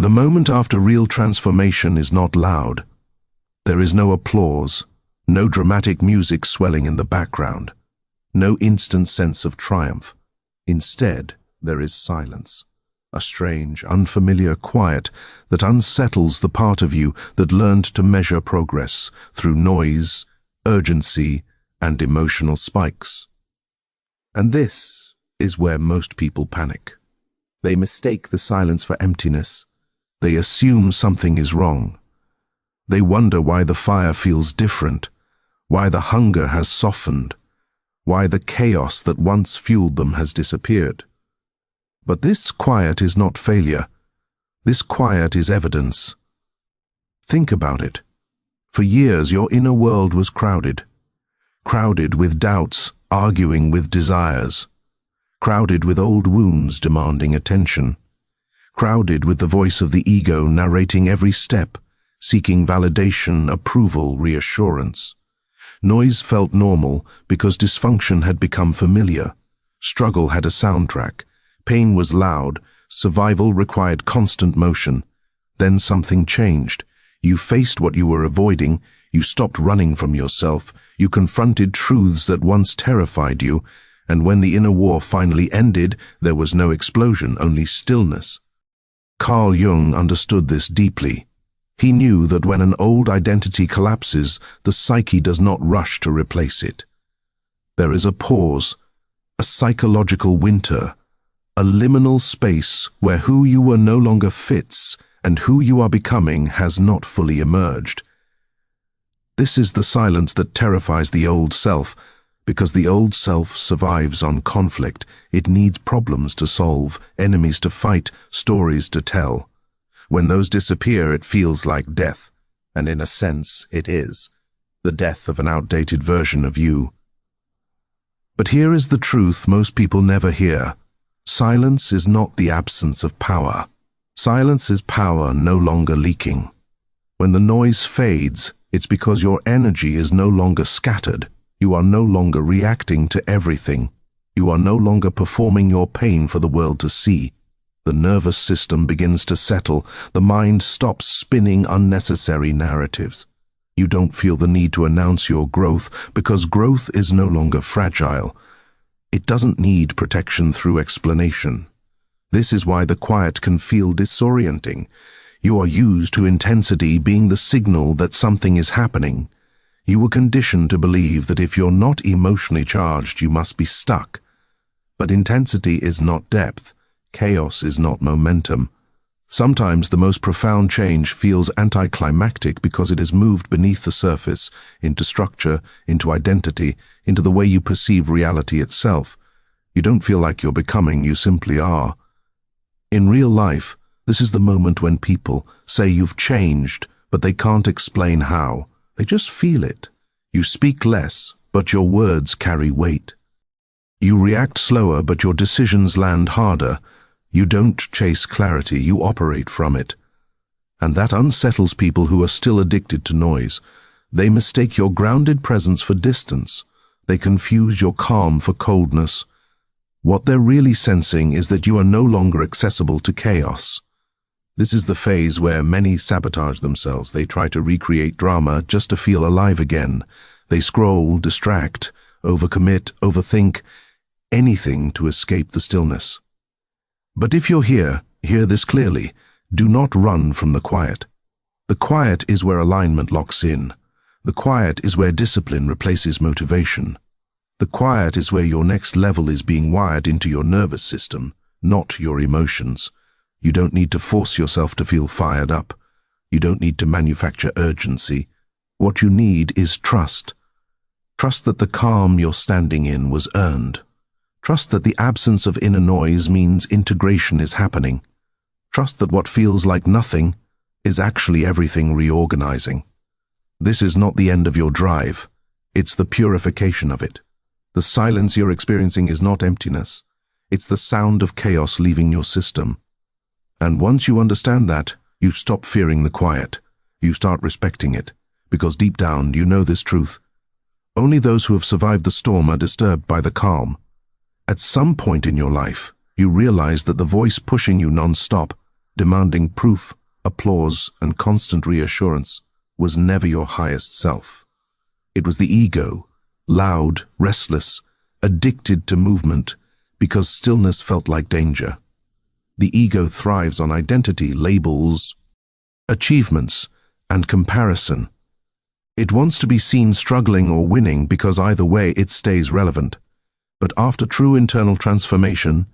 The moment after real transformation is not loud. There is no applause, no dramatic music swelling in the background, no instant sense of triumph. Instead, there is silence, a strange, unfamiliar quiet that unsettles the part of you that learned to measure progress through noise, urgency, and emotional spikes. And this is where most people panic. They mistake the silence for emptiness. They assume something is wrong. They wonder why the fire feels different, why the hunger has softened, why the chaos that once fueled them has disappeared. But this quiet is not failure. This quiet is evidence. Think about it. For years, your inner world was crowded. Crowded with doubts, arguing with desires. Crowded with old wounds demanding attention. Crowded with the voice of the ego narrating every step, seeking validation, approval, reassurance. Noise felt normal because dysfunction had become familiar. Struggle had a soundtrack. Pain was loud. Survival required constant motion. Then something changed. You faced what you were avoiding. You stopped running from yourself. You confronted truths that once terrified you. And when the inner war finally ended, there was no explosion, only stillness. Carl Jung understood this deeply. He knew that when an old identity collapses, the psyche does not rush to replace it. There is a pause, a psychological winter, a liminal space where who you were no longer fits and who you are becoming has not fully emerged. This is the silence that terrifies the old self, because the old self survives on conflict. It needs problems to solve, enemies to fight, stories to tell. When those disappear, it feels like death, and in a sense, it is. The death of an outdated version of you. But here is the truth most people never hear. Silence is not the absence of power. Silence is power no longer leaking. When the noise fades, it's because your energy is no longer scattered. You are no longer reacting to everything. You are no longer performing your pain for the world to see. The nervous system begins to settle. The mind stops spinning unnecessary narratives. You don't feel the need to announce your growth because growth is no longer fragile. It doesn't need protection through explanation. This is why the quiet can feel disorienting. You are used to intensity being the signal that something is happening. You were conditioned to believe that if you're not emotionally charged, you must be stuck. But intensity is not depth. Chaos is not momentum. Sometimes the most profound change feels anticlimactic because it has moved beneath the surface, into structure, into identity, into the way you perceive reality itself. You don't feel like you're becoming, you simply are. In real life, this is the moment when people say you've changed, but they can't explain how. They just feel it. You speak less, but your words carry weight. You react slower, but your decisions land harder. You don't chase clarity, you operate from it. And that unsettles people who are still addicted to noise. They mistake your grounded presence for distance. They confuse your calm for coldness. What they're really sensing is that you are no longer accessible to chaos. This is the phase where many sabotage themselves. They try to recreate drama just to feel alive again. They scroll, distract, overcommit, overthink, anything to escape the stillness. But if you're here, hear this clearly. Do not run from the quiet. The quiet is where alignment locks in. The quiet is where discipline replaces motivation. The quiet is where your next level is being wired into your nervous system, not your emotions. You don't need to force yourself to feel fired up. You don't need to manufacture urgency. What you need is trust. Trust that the calm you're standing in was earned. Trust that the absence of inner noise means integration is happening. Trust that what feels like nothing is actually everything reorganizing. This is not the end of your drive. It's the purification of it. The silence you're experiencing is not emptiness. It's the sound of chaos leaving your system. And once you understand that, you stop fearing the quiet. You start respecting it, because deep down you know this truth. Only those who have survived the storm are disturbed by the calm. At some point in your life, you realize that the voice pushing you non-stop, demanding proof, applause, and constant reassurance, was never your highest self. It was the ego, loud, restless, addicted to movement, because stillness felt like danger. The ego thrives on identity, labels, achievements, and comparison. It wants to be seen struggling or winning because either way it stays relevant. But after true internal transformation,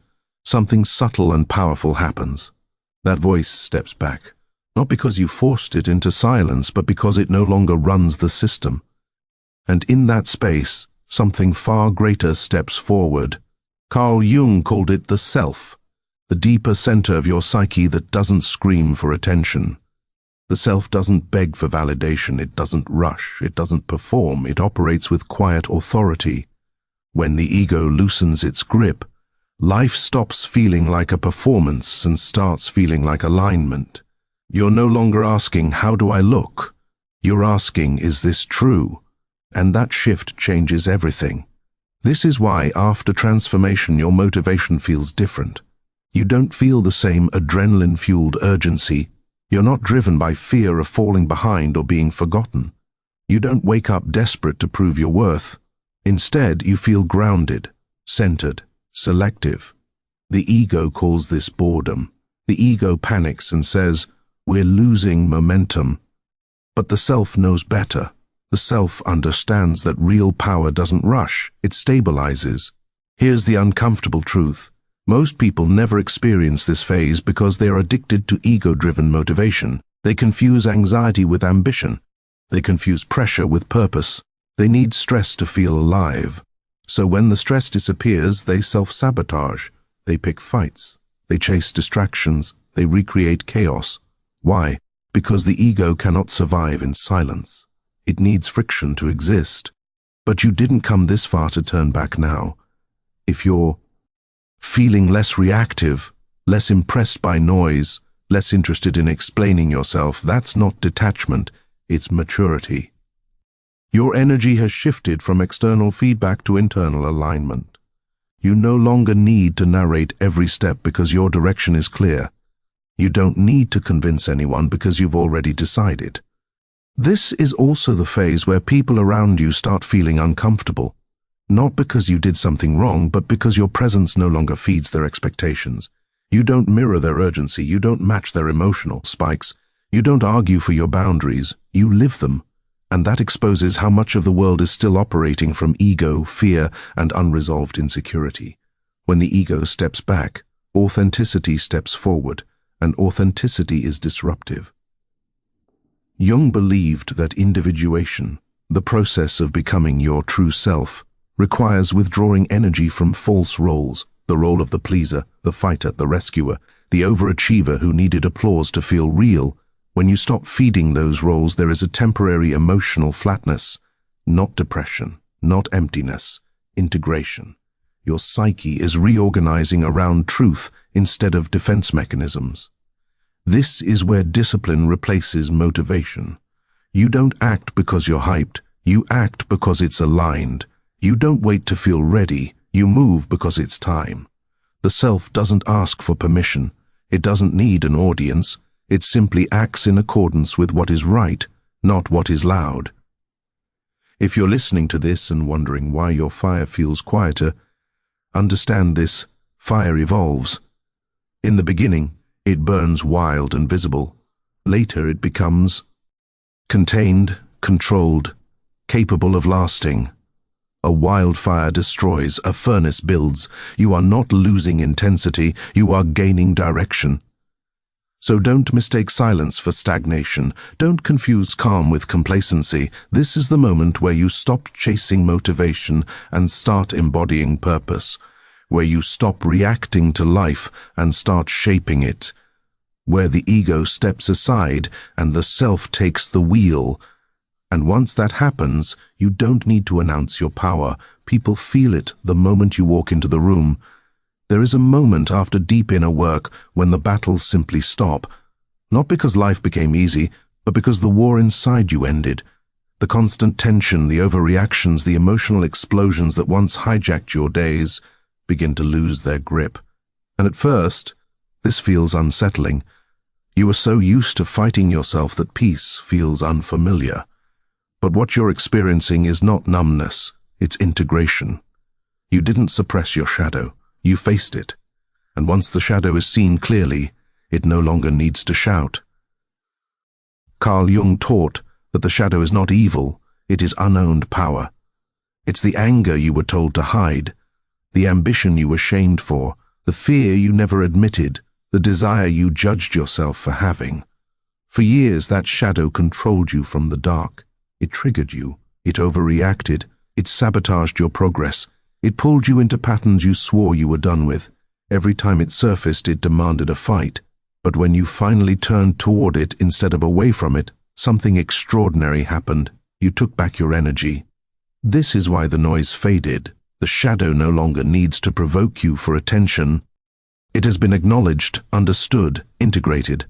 something subtle and powerful happens. That voice steps back, not because you forced it into silence, but because it no longer runs the system. And in that space, something far greater steps forward. Carl Jung called it the self, the deeper center of your psyche that doesn't scream for attention. The self doesn't beg for validation, it doesn't rush, it doesn't perform, it operates with quiet authority. When the ego loosens its grip, life stops feeling like a performance and starts feeling like alignment. You're no longer asking, how do I look? You're asking, is this true? And that shift changes everything. This is why, after transformation, your motivation feels different. You don't feel the same adrenaline-fueled urgency. You're not driven by fear of falling behind or being forgotten. You don't wake up desperate to prove your worth. Instead, you feel grounded, centered, selective. The ego calls this boredom. The ego panics and says, we're losing momentum. But the self knows better. The self understands that real power doesn't rush, it stabilizes. Here's the uncomfortable truth. Most people never experience this phase because they are addicted to ego-driven motivation. They confuse anxiety with ambition. They confuse pressure with purpose. They need stress to feel alive. So when the stress disappears, they self-sabotage. They pick fights. They chase distractions. They recreate chaos. Why? Because the ego cannot survive in silence. It needs friction to exist. But you didn't come this far to turn back now. If you're feeling less reactive, less impressed by noise, less interested in explaining yourself, that's not detachment, it's maturity. Your energy has shifted from external feedback to internal alignment. You no longer need to narrate every step because your direction is clear. You don't need to convince anyone because you've already decided. This is also the phase where people around you start feeling uncomfortable. Not because you did something wrong, but because your presence no longer feeds their expectations. You don't mirror their urgency, you don't match their emotional spikes, you don't argue for your boundaries, you live them. And that exposes how much of the world is still operating from ego, fear, and unresolved insecurity. When the ego steps back, authenticity steps forward, and authenticity is disruptive. Jung believed that individuation, the process of becoming your true self, requires withdrawing energy from false roles, the role of the pleaser, the fighter, the rescuer, the overachiever who needed applause to feel real. When you stop feeding those roles, there is a temporary emotional flatness, not depression, not emptiness, integration. Your psyche is reorganizing around truth instead of defense mechanisms. This is where discipline replaces motivation. You don't act because you're hyped, you act because it's aligned. You don't wait to feel ready, you move because it's time. The self doesn't ask for permission, it doesn't need an audience, it simply acts in accordance with what is right, not what is loud. If you're listening to this and wondering why your fire feels quieter, understand this: fire evolves. In the beginning, it burns wild and visible. Later it becomes contained, controlled, capable of lasting. A wildfire destroys, a furnace builds. You are not losing intensity, you are gaining direction. So don't mistake silence for stagnation. Don't confuse calm with complacency. This is the moment where you stop chasing motivation and start embodying purpose, where you stop reacting to life and start shaping it, where the ego steps aside and the self takes the wheel. And once that happens, you don't need to announce your power. People feel it the moment you walk into the room. There is a moment after deep inner work when the battles simply stop. Not because life became easy, but because the war inside you ended. The constant tension, the overreactions, the emotional explosions that once hijacked your days begin to lose their grip. And at first, this feels unsettling. You are so used to fighting yourself that peace feels unfamiliar. But what you're experiencing is not numbness, it's integration. You didn't suppress your shadow, you faced it. And once the shadow is seen clearly, it no longer needs to shout. Carl Jung taught that the shadow is not evil, it is unowned power. It's the anger you were told to hide, the ambition you were shamed for, the fear you never admitted, the desire you judged yourself for having. For years that shadow controlled you from the dark. It triggered you, it overreacted, it sabotaged your progress, it pulled you into patterns you swore you were done with. Every time it surfaced, it demanded a fight. But when you finally turned toward it instead of away from it, something extraordinary happened. You took back your energy. This is why the noise faded. The shadow no longer needs to provoke you for attention. It has been acknowledged, understood, integrated.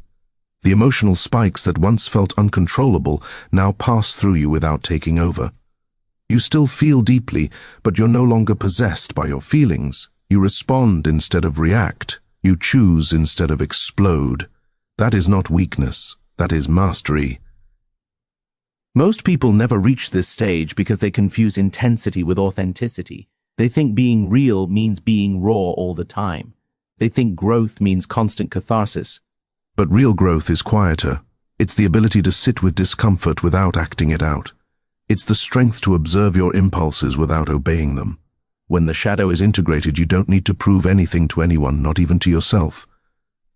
The emotional spikes that once felt uncontrollable now pass through you without taking over. You still feel deeply, but you're no longer possessed by your feelings. You respond instead of react. You choose instead of explode. That is not weakness. That is mastery. Most people never reach this stage because they confuse intensity with authenticity. They think being real means being raw all the time. They think growth means constant catharsis. But real growth is quieter. It's the ability to sit with discomfort without acting it out. It's the strength to observe your impulses without obeying them. When the shadow is integrated, you don't need to prove anything to anyone, not even to yourself.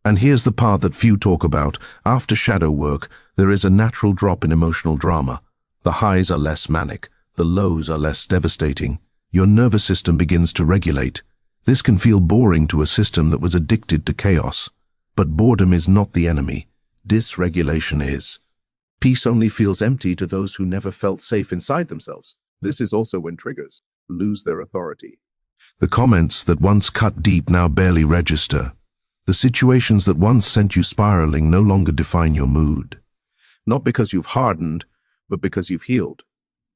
And here's the part that few talk about. After shadow work, there is a natural drop in emotional drama. The highs are less manic. The lows are less devastating. Your nervous system begins to regulate. This can feel boring to a system that was addicted to chaos. But boredom is not the enemy. Dysregulation is. Peace only feels empty to those who never felt safe inside themselves. This is also when triggers lose their authority. The comments that once cut deep now barely register. The situations that once sent you spiraling no longer define your mood. Not because you've hardened, but because you've healed.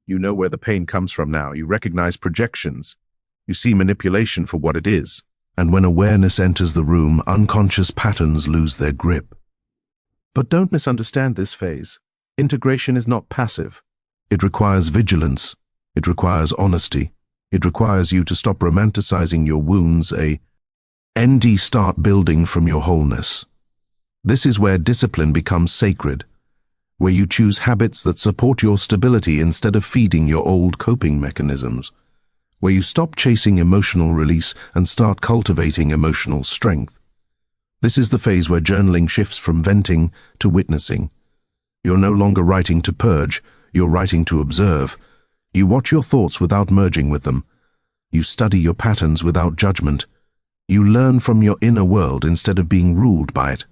You know where the pain comes from now. You recognize projections. You see manipulation for what it is. And when awareness enters the room, unconscious patterns lose their grip. But don't misunderstand this phase. Integration is not passive. It requires vigilance. It requires honesty. It requires you to stop romanticizing your wounds, start building from your wholeness. This is where discipline becomes sacred, where you choose habits that support your stability instead of feeding your old coping mechanisms, where you stop chasing emotional release and start cultivating emotional strength. This is the phase where journaling shifts from venting to witnessing. You're no longer writing to purge, you're writing to observe. You watch your thoughts without merging with them. You study your patterns without judgment. You learn from your inner world instead of being ruled by it.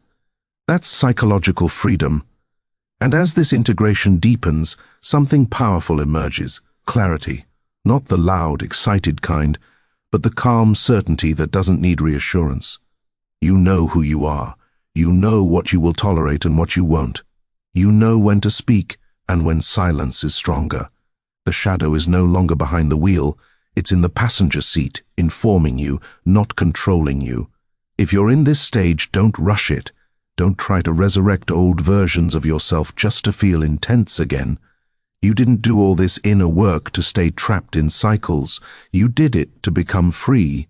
That's psychological freedom. And as this integration deepens, something powerful emerges, clarity. Not the loud, excited kind, but the calm certainty that doesn't need reassurance. You know who you are. You know what you will tolerate and what you won't. You know when to speak and when silence is stronger. The shadow is no longer behind the wheel. It's in the passenger seat, informing you, not controlling you. If you're in this stage, don't rush it. Don't try to resurrect old versions of yourself just to feel intense again. You didn't do all this inner work to stay trapped in cycles. You did it to become free.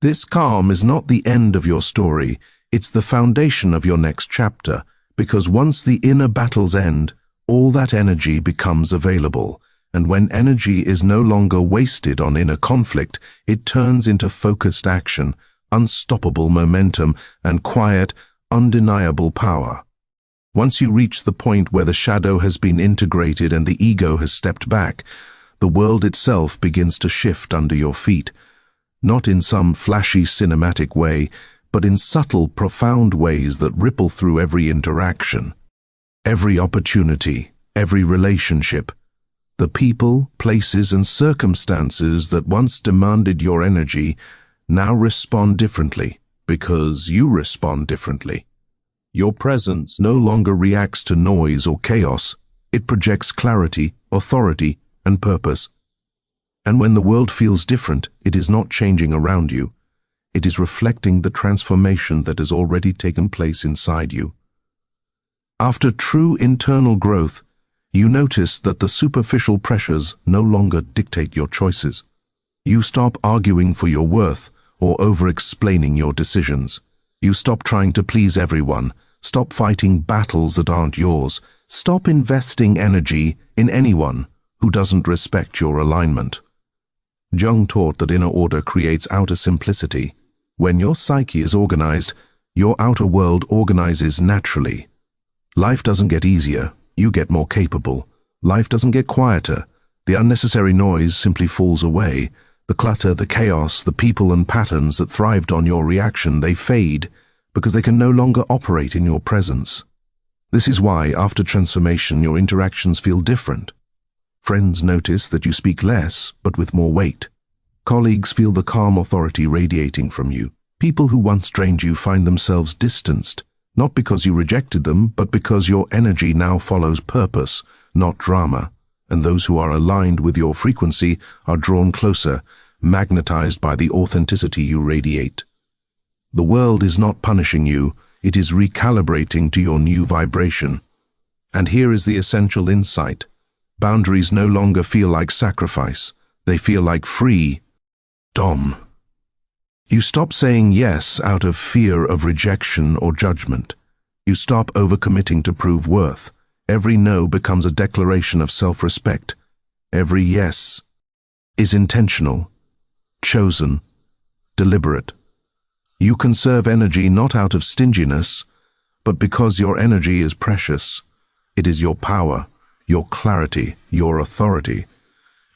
This calm is not the end of your story. It's the foundation of your next chapter, because once the inner battles end, all that energy becomes available. And when energy is no longer wasted on inner conflict, it turns into focused action, unstoppable momentum, and quiet, undeniable power. Once you reach the point where the shadow has been integrated and the ego has stepped back, the world itself begins to shift under your feet. Not in some flashy cinematic way, but in subtle, profound ways that ripple through every interaction, every opportunity, every relationship. The people, places, and circumstances that once demanded your energy now respond differently because you respond differently. Your presence no longer reacts to noise or chaos. It projects clarity, authority, and purpose. And when the world feels different, it is not changing around you. It is reflecting the transformation that has already taken place inside you. After true internal growth, you notice that the superficial pressures no longer dictate your choices. You stop arguing for your worth or over-explaining your decisions. You stop trying to please everyone. Stop fighting battles that aren't yours. Stop investing energy in anyone who doesn't respect your alignment. Jung taught that inner order creates outer simplicity. When your psyche is organized, your outer world organizes naturally. Life doesn't get easier, you get more capable. Life doesn't get quieter. The unnecessary noise simply falls away. The clutter, the chaos, the people and patterns that thrived on your reaction, they fade because they can no longer operate in your presence. This is why, after transformation, your interactions feel different. Friends notice that you speak less, but with more weight. Colleagues feel the calm authority radiating from you. People who once drained you find themselves distanced, not because you rejected them, but because your energy now follows purpose, not drama. And those who are aligned with your frequency are drawn closer, magnetized by the authenticity you radiate. The world is not punishing you, it is recalibrating to your new vibration. And here is the essential insight. Boundaries no longer feel like sacrifice, they feel like freedom. You stop saying yes out of fear of rejection or judgment. You stop overcommitting to prove worth. Every no becomes a declaration of self-respect. Every yes is intentional, chosen, deliberate. You conserve energy not out of stinginess, but because your energy is precious. It is your power, your clarity, your authority.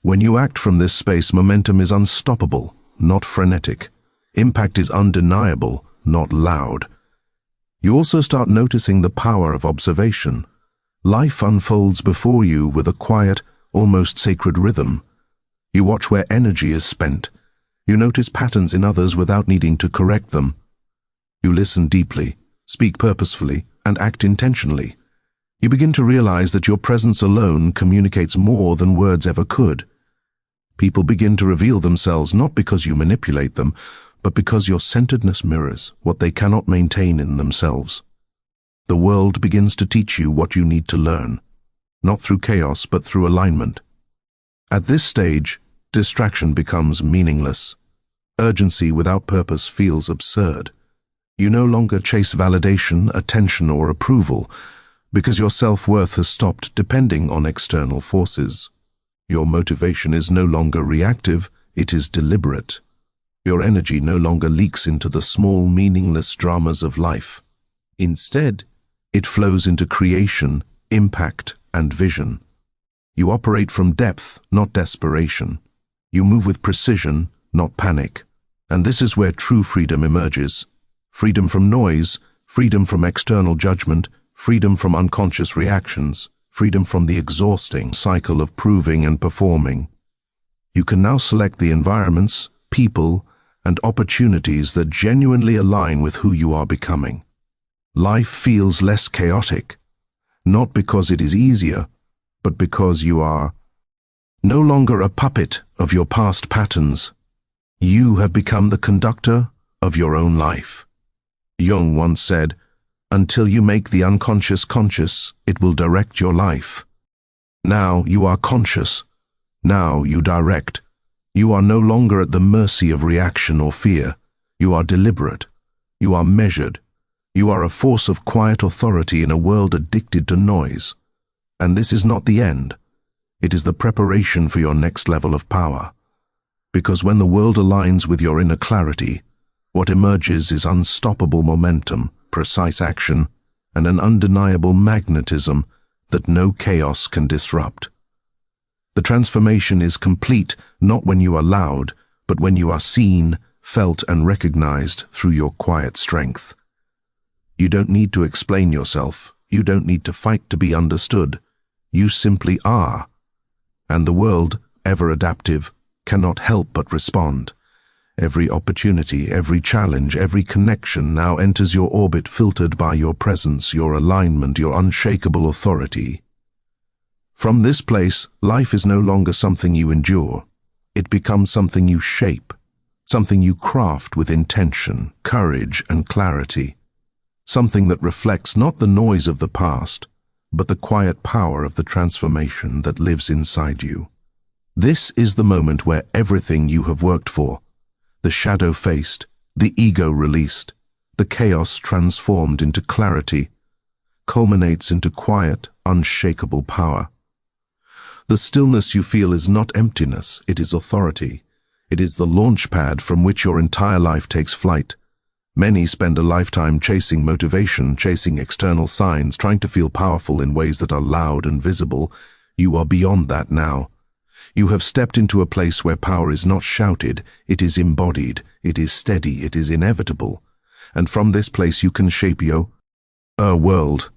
When you act from this space, momentum is unstoppable, not frenetic. Impact is undeniable, not loud. You also start noticing the power of observation. Life unfolds before you with a quiet, almost sacred rhythm. You watch where energy is spent. You notice patterns in others without needing to correct them. You listen deeply, speak purposefully, and act intentionally. You begin to realize that your presence alone communicates more than words ever could. People begin to reveal themselves not because you manipulate them, but because your centeredness mirrors what they cannot maintain in themselves. The world begins to teach you what you need to learn, not through chaos but through alignment. At this stage, distraction becomes meaningless. Urgency without purpose feels absurd. You no longer chase validation, attention, or approval, because your self-worth has stopped depending on external forces. Your motivation is no longer reactive, it is deliberate. Your energy no longer leaks into the small, meaningless dramas of life. Instead, it flows into creation, impact, and vision. You operate from depth, not desperation. You move with precision, not panic. And this is where true freedom emerges. Freedom from noise, freedom from external judgment, freedom from unconscious reactions, freedom from the exhausting cycle of proving and performing. You can now select the environments, people, and opportunities that genuinely align with who you are becoming. Life feels less chaotic, not because it is easier, but because you are no longer a puppet of your past patterns. You have become the conductor of your own life. Jung once said, "Until you make the unconscious conscious, it will direct your life." Now you are conscious. Now you direct. You are no longer at the mercy of reaction or fear. You are deliberate. You are measured. You are a force of quiet authority in a world addicted to noise. And this is not the end. It is the preparation for your next level of power. Because when the world aligns with your inner clarity, what emerges is unstoppable momentum, precise action, and an undeniable magnetism that no chaos can disrupt. The transformation is complete not when you are loud, but when you are seen, felt, and recognized through your quiet strength. You don't need to explain yourself. You don't need to fight to be understood. You simply are. And the world, ever adaptive, cannot help but respond. Every opportunity, every challenge, every connection now enters your orbit filtered by your presence, your alignment, your unshakable authority. From this place, life is no longer something you endure. It becomes something you shape, something you craft with intention, courage, and clarity. something that reflects not the noise of the past, but the quiet power of the transformation that lives inside you. This is the moment where everything you have worked for, the shadow faced, the ego released, the chaos transformed into clarity, culminates into quiet, unshakable power. The stillness you feel is not emptiness, it is authority. It is the launch pad from which your entire life takes flight. Many spend a lifetime chasing motivation, chasing external signs, trying to feel powerful in ways that are loud and visible. You are beyond that now. You have stepped into a place where power is not shouted, it is embodied, it is steady, it is inevitable. And from this place you can shape your world,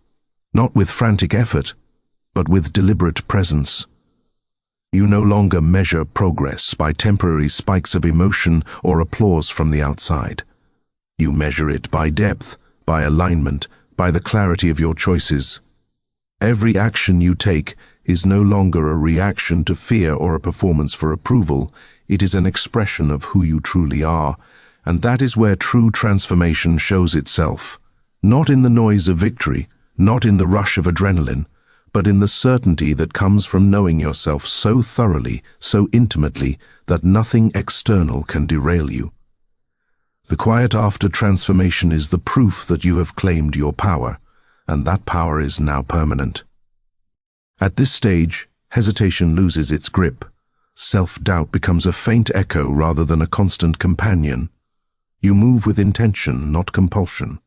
not with frantic effort, but with deliberate presence. You no longer measure progress by temporary spikes of emotion or applause from the outside. You measure it by depth, by alignment, by the clarity of your choices. Every action you take is no longer a reaction to fear or a performance for approval. It is an expression of who you truly are, and that is where true transformation shows itself. Not in the noise of victory, not in the rush of adrenaline, but in the certainty that comes from knowing yourself so thoroughly, so intimately, that nothing external can derail you. The quiet after transformation is the proof that you have claimed your power, and that power is now permanent. At this stage, hesitation loses its grip. Self-doubt becomes a faint echo rather than a constant companion. You move with intention, not compulsion.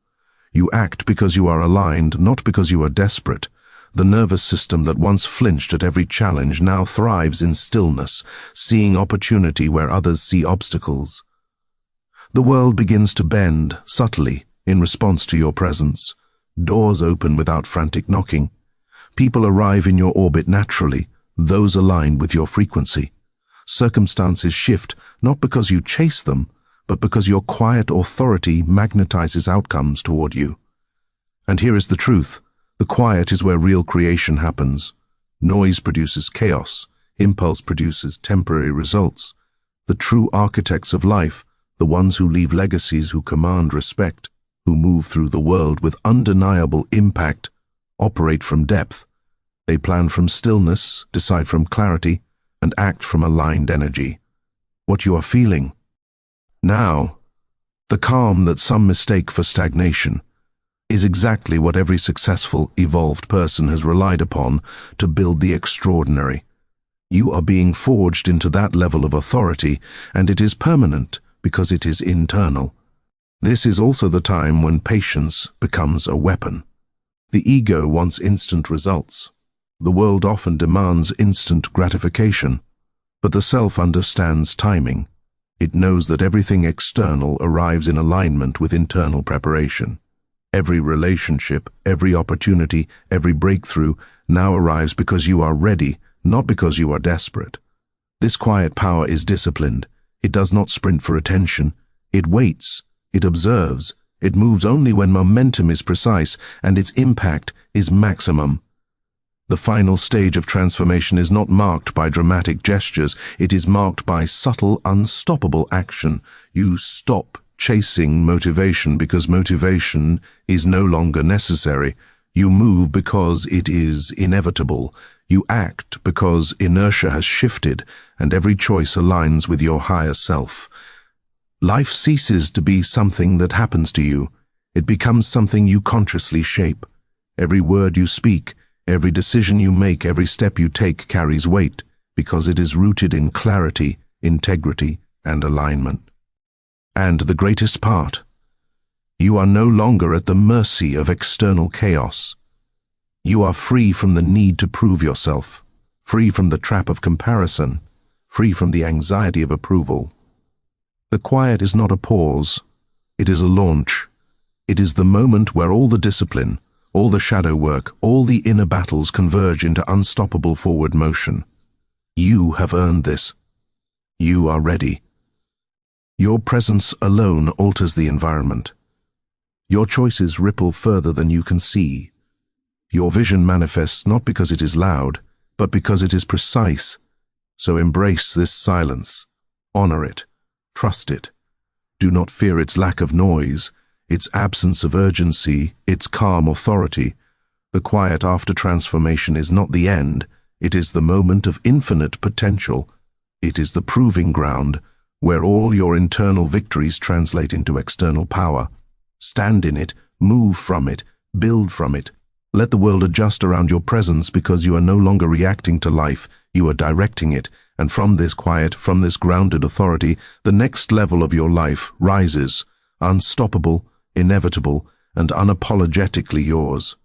You act because you are aligned, not because you are desperate. The nervous system that once flinched at every challenge now thrives in stillness, seeing opportunity where others see obstacles. The world begins to bend, subtly, in response to your presence. Doors open without frantic knocking. People arrive in your orbit naturally, those aligned with your frequency. Circumstances shift, not because you chase them, but because your quiet authority magnetizes outcomes toward you. And here is the truth. The quiet is where real creation happens. Noise produces chaos. Impulse produces temporary results. The true architects of life, the ones who leave legacies, who command respect, who move through the world with undeniable impact, operate from depth. They plan from stillness, decide from clarity, and act from aligned energy. What you are feeling now, the calm that some mistake for stagnation, is exactly what every successful, evolved person has relied upon to build the extraordinary. You are being forged into that level of authority, and it is permanent because it is internal. This is also the time when patience becomes a weapon. The ego wants instant results. The world often demands instant gratification, but the self understands timing. It knows that everything external arrives in alignment with internal preparation. Every relationship, every opportunity, every breakthrough now arrives because you are ready, not because you are desperate. This quiet power is disciplined. It does not sprint for attention. It waits. It observes. It moves only when momentum is precise and its impact is maximum. The final stage of transformation is not marked by dramatic gestures. It is marked by subtle, unstoppable action. You stop chasing motivation because motivation is no longer necessary. You move because it is inevitable. You act because inertia has shifted and every choice aligns with your higher self. Life ceases to be something that happens to you. It becomes something you consciously shape. Every word you speak, every decision you make, every step you take carries weight because it is rooted in clarity, integrity, and alignment. And the greatest part, you are no longer at the mercy of external chaos. You are free from the need to prove yourself, free from the trap of comparison, free from the anxiety of approval. The quiet is not a pause, it is a launch. It is the moment where all the discipline, all the shadow work, all the inner battles converge into unstoppable forward motion. You have earned this. You are ready. Your presence alone alters the environment. Your choices ripple further than you can see. Your vision manifests not because it is loud, but because it is precise. So embrace this silence. Honor it. Trust it. Do not fear its lack of noise. its absence of urgency, its calm authority. The quiet after transformation is not the end, it is the moment of infinite potential. It is the proving ground, where all your internal victories translate into external power. Stand in it, move from it, build from it. Let the world adjust around your presence because you are no longer reacting to life, you are directing it, and from this quiet, from this grounded authority, the next level of your life rises, unstoppable, inevitable, and unapologetically yours.